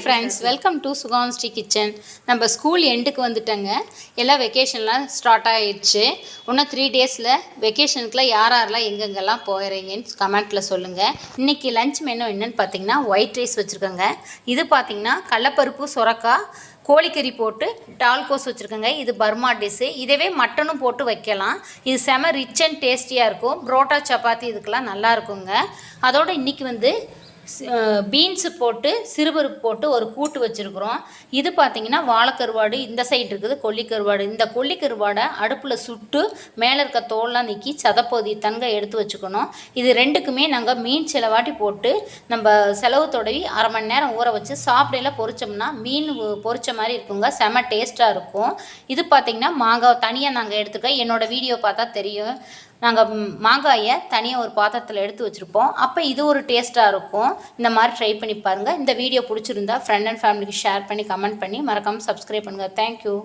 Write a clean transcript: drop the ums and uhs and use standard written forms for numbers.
Friends, welcome to Sugan Sri kitchen. நம்ம school எண்டுக்கு வந்துட்டோங்க. எல்லாம் வெக்கேஷன்லாம் ஸ்டார்ட் ஆகிடுச்சு. இன்னும் 3 டேஸில் வெக்கேஷனுக்குலாம் யாரெல்லாம் எங்கெங்கெல்லாம் போகிறீங்கன்னு கமெண்ட்டில் சொல்லுங்கள். இன்றைக்கி லஞ்ச் மெனு என்னென்னு பார்த்தீங்கன்னா ஒயிட் ரைஸ் வச்சுருக்கோங்க. இது பார்த்திங்கன்னா கடலப்பருப்பு, சுரக்காய், கோழிக்கறி போட்டு டால்கோஸ் வச்சுருக்கோங்க. இது பர்மா டிஷ்ஷு. இதவே மட்டனும் போட்டு வைக்கலாம். இது செம ரிச் அண்ட் டேஸ்டியாக இருக்கும். புரோட்டா, சப்பாத்தி இதுக்கெல்லாம் நல்லா இருக்குங்க. அதோடு இன்றைக்கி வந்து பீன்ஸு போட்டு சிறுபருப்பு போட்டு ஒரு கூட்டு வச்சுருக்குறோம். இது பார்த்திங்கன்னா வாழைக்கருவாடு இந்த சைடு இருக்குது, கொல்லிக்கருவாடு. இந்த கொல்லிக்கருவாடை அடுப்பில் சுட்டு மேலே இருக்க தோல்லாம் நீக்கி சதப்பகுதி தங்க எடுத்து வச்சுக்கணும். இது ரெண்டுக்குமே நாங்கள் மீன் சிலவாட்டி போட்டு நம்ம செலவு தொடவி 1/2 மணி நேரம் ஊற வச்சு சாப்பிடையில பொரிச்சோம்னா மீன் பொரிச்ச மாதிரி இருக்குங்க. செம டேஸ்ட்டாக இருக்கும். இது பார்த்திங்கன்னா மாங்காய் தனியாக நாங்கள் எடுத்துக்கோம். என்னோடய வீடியோ பார்த்தா தெரியும். நாங்கள் மாங்காயை தனியாக ஒரு பாத்திரத்தில் எடுத்து வச்சுருப்போம். அப்போ இது ஒரு டேஸ்ட்டாக இருக்கும். இந்த மாதிரி ட்ரை பண்ணி பாருங்கள். இந்த வீடியோ பிடிச்சிருந்தா ஃப்ரெண்ட் அண்ட் ஃபேமிலிக்கு ஷேர் பண்ணி கமெண்ட் பண்ணி மறக்காமல் சப்ஸ்கிரைப் பண்ணுங்கள். தேங்க்யூ.